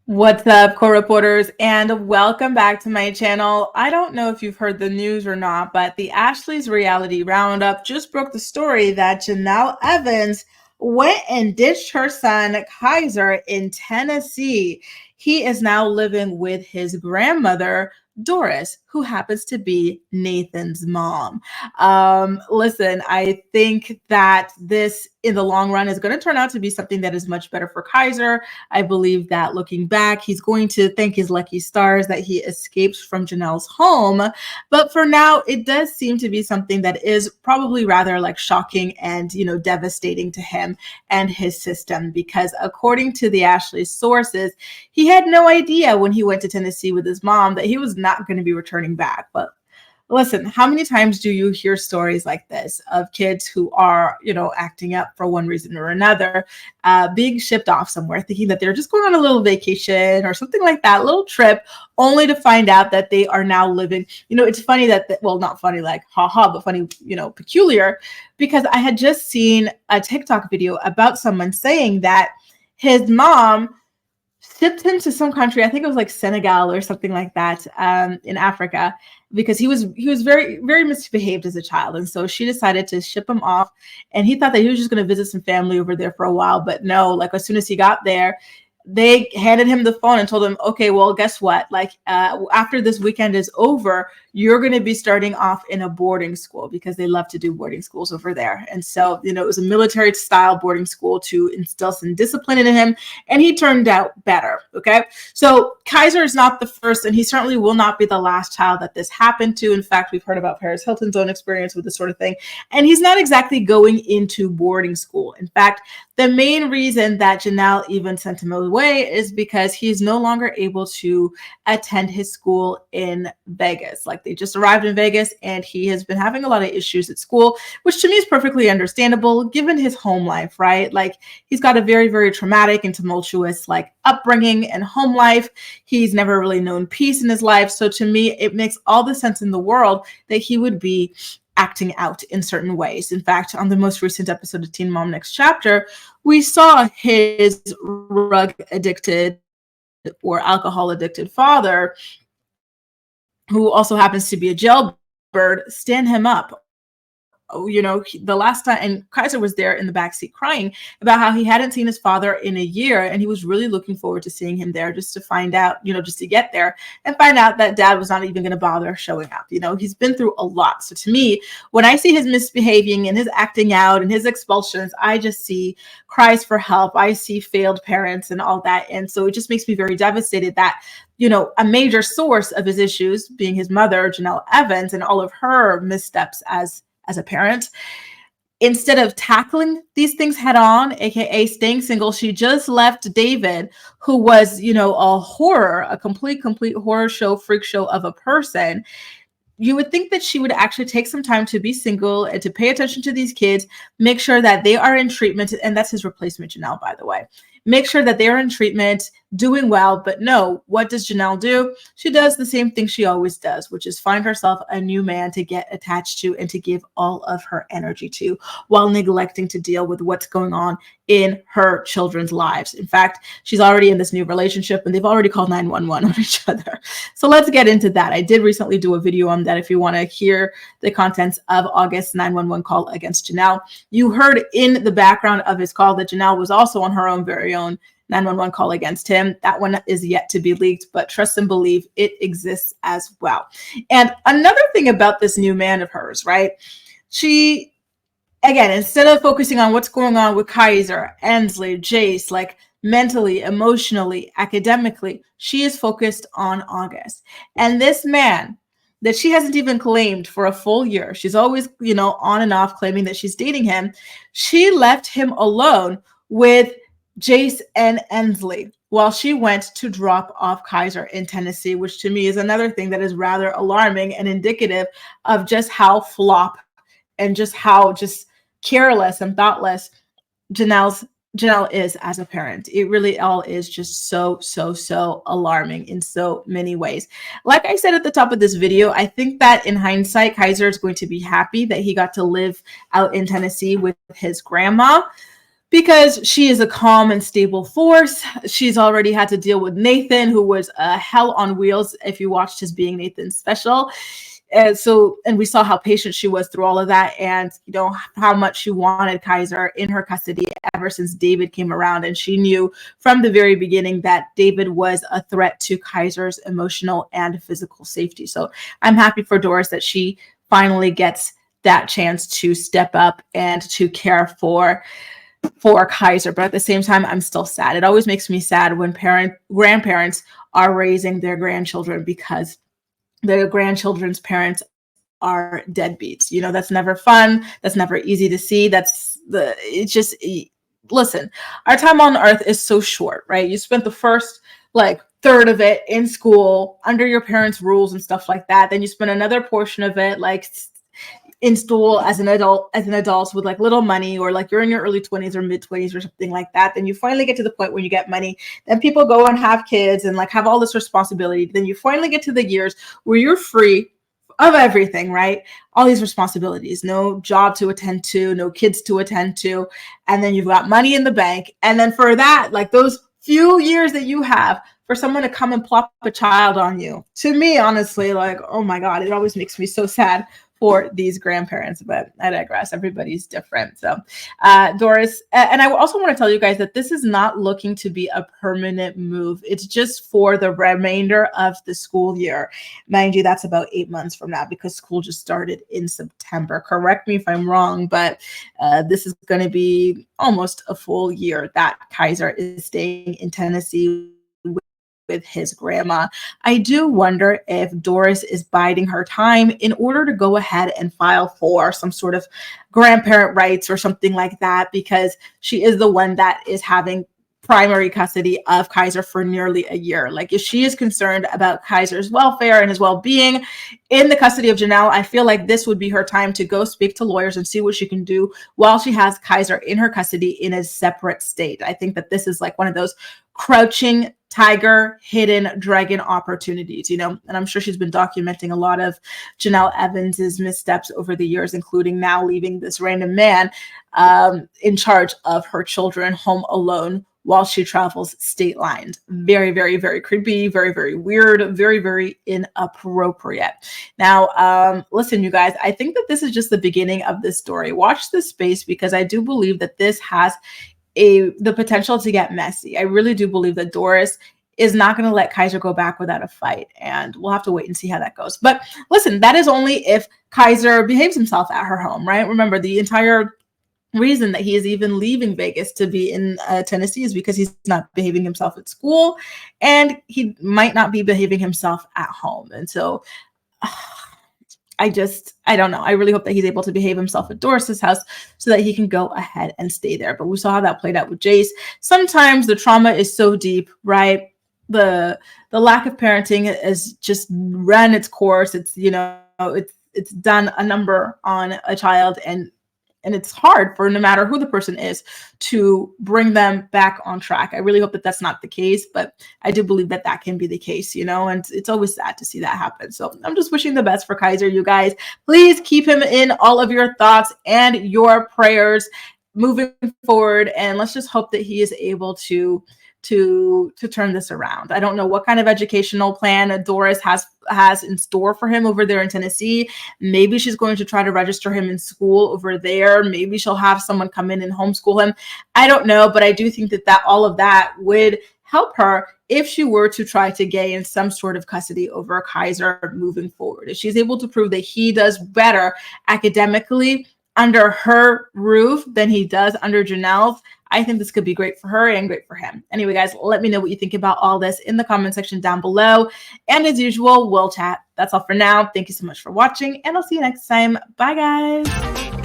What's up, co-reporters, and welcome back to my channel. I don't know if you've heard the news or not, but the Ashley's Reality Roundup just broke the story that Jenelle Evans went and ditched her son, Kaiser, in Tennessee. He is now living with his grandmother, Doris, who happens to be Nathan's mom. Listen, I think that this in the long run is going to turn out to be something that is much better for Kaiser. I believe that looking back, he's going to thank his lucky stars that he escaped from Jenelle's home. But for now, it does seem to be something that is probably rather like shocking and, devastating to him and his system, because according to the Ashley sources, he had no idea when he went to Tennessee with his mom that he was not going to be returning back. But listen, how many times do you hear stories like this of kids who are, acting up for one reason or another, being shipped off somewhere, thinking that they're just going on a little vacation or something like that, little trip, only to find out that they are now living. It's funny well, not funny like haha, but funny, peculiar, because I had just seen a TikTok video about someone saying that his mom shipped him to some country. I think it was like Senegal or something like that, in Africa, because he was very, very misbehaved as a child. And so she decided to ship him off, and he thought that he was just going to visit some family over there for a while. But no, like as soon as he got there, they handed him the phone and told him, okay, well, guess what? Like after this weekend is over, you're going to be starting off in a boarding school, because they love to do boarding schools over there. And so, it was a military style boarding school to instill some discipline in him. And he turned out better. Okay. So Kaiser is not the first, and he certainly will not be the last child that this happened to. In fact, we've heard about Paris Hilton's own experience with this sort of thing. And he's not exactly going into boarding school. In fact, the main reason that Jenelle even sent him away is because he's no longer able to attend his school in Vegas. Like they just arrived in Vegas, and he has been having a lot of issues at school, which to me is perfectly understandable given his home life, right? Like he's got a very, very traumatic and tumultuous like upbringing and home life. He's never really known peace in his life. So to me, it makes all the sense in the world that he would be acting out in certain ways. In fact, on the most recent episode of Teen Mom Next Chapter, we saw his drug addicted or alcohol addicted father, who also happens to be a jailbird, stand him up. The last time, and Kaiser was there in the backseat crying about how he hadn't seen his father in a year, and he was really looking forward to seeing him there, just to find out, just to get there and find out that dad was not even going to bother showing up. He's been through a lot. So to me, when I see his misbehaving and his acting out and his expulsions, I just see cries for help. I see failed parents and all that. And so it just makes me very devastated that a major source of his issues being his mother, Jenelle Evans, and all of her missteps as a parent, instead of tackling these things head on, aka staying single, she just left David, who was, a horror, a complete horror show, freak show of a person. You would think that she would actually take some time to be single and to pay attention to these kids, make sure that they are in treatment. And that's his replacement, Jenelle, by the way. Make sure that they're in treatment, doing well. But no, what does Jenelle do? She does the same thing she always does, which is find herself a new man to get attached to and to give all of her energy to, while neglecting to deal with what's going on in her children's lives. In fact, she's already in this new relationship, and they've already called 911 on each other. So let's get into that. I did recently do a video on that. If you want to hear the contents of August's 911 call against Jenelle, you heard in the background of his call that Jenelle was also on her own very own 911 call against him. That one is yet to be leaked, but trust and believe it exists as well. And another thing about this new man of hers, right? She, again, instead of focusing on what's going on with Kaiser, Ensley, Jace, like mentally, emotionally, academically, she is focused on August. And this man that she hasn't even claimed for a full year, she's always, on and off claiming that she's dating him. She left him alone with Jace and Ensley while she went to drop off Kaiser in Tennessee, which to me is another thing that is rather alarming and indicative of just how flop and just how just careless and thoughtless Jenelle is as a parent. It really all is just so alarming in so many ways. Like I said at the top of this video, I think that in hindsight, Kaiser is going to be happy that he got to live out in Tennessee with his grandma. because she is a calm and stable force. She's already had to deal with Nathan, who was a hell on wheels if you watched his Being Nathan special. And we saw how patient she was through all of that, and how much she wanted Kaiser in her custody ever since David came around. And she knew from the very beginning that David was a threat to Kaiser's emotional and physical safety. So I'm happy for Doris that she finally gets that chance to step up and to care for Kaiser. But at the same time, I'm still sad. It always makes me sad when grandparents are raising their grandchildren because their grandchildren's parents are deadbeats. That's never fun. That's never easy to see. Listen, our time on earth is so short, right? You spent the first third of it in school under your parents' rules and stuff like that. Then you spend another portion of it in school as an adult with little money, or you're in your early 20s or mid 20s or something like that. Then you finally get to the point where you get money. Then people go and have kids and have all this responsibility. Then you finally get to the years where you're free of everything, right? All these responsibilities, no job to attend to, no kids to attend to. And then you've got money in the bank. And then for that, those few years that you have, for someone to come and plop a child on you, to me, honestly, oh my God, it always makes me so sad for these grandparents. But I digress. Everybody's different. So Doris, and I also want to tell you guys that this is not looking to be a permanent move. It's just for the remainder of the school year. Mind you, that's about 8 months from now, because school just started in September. Correct me if I'm wrong, but this is going to be almost a full year that Kaiser is staying in Tennessee with his grandma. I do wonder if Doris is biding her time in order to go ahead and file for some sort of grandparent rights or something like that, because she is the one that is having primary custody of Kaiser for nearly a year. If she is concerned about Kaiser's welfare and his well-being in the custody of Jenelle, I feel like this would be her time to go speak to lawyers and see what she can do while she has Kaiser in her custody in a separate state. I think that this is one of those crouching tiger, hidden dragon opportunities, and I'm sure she's been documenting a lot of Jenelle Evans's missteps over the years, including now leaving this random man in charge of her children home alone while she travels state lines. Very, very, very creepy, very, very weird, very, very inappropriate. Now, listen, you guys, I think that this is just the beginning of this story. Watch this space, because I do believe that this has the potential to get messy. I really do believe that Doris is not going to let Kaiser go back without a fight, and we'll have to wait and see how that goes. But listen, that is only if Kaiser behaves himself at her home, right? Remember, the entire reason that he is even leaving Vegas to be in Tennessee is because he's not behaving himself at school, and he might not be behaving himself at home. And so I don't know. I really hope that he's able to behave himself at Doris's house so that he can go ahead and stay there. But we saw how that played out with Jace. Sometimes the trauma is so deep, right? The lack of parenting has just run its course. It's it's done a number on a child, and it's hard for, no matter who the person is, to bring them back on track. I really hope that that's not the case, but I do believe that that can be the case, and it's always sad to see that happen. So I'm just wishing the best for Kaiser, you guys. Please keep him in all of your thoughts and your prayers moving forward, and let's just hope that he is able to turn this around. I don't know what kind of educational plan Doris has in store for him over there in Tennessee. Maybe she's going to try to register him in school over there. Maybe she'll have someone come in and homeschool him. I don't know, but I do think that all of that would help her if she were to try to gain some sort of custody over Kaiser moving forward. If she's able to prove that he does better academically under her roof than he does under Jenelle's, I think this could be great for her and great for him. Anyway, guys, let me know what you think about all this in the comment section down below. And as usual, we'll chat. That's all for now. Thank you so much for watching, and I'll see you next time. Bye, guys.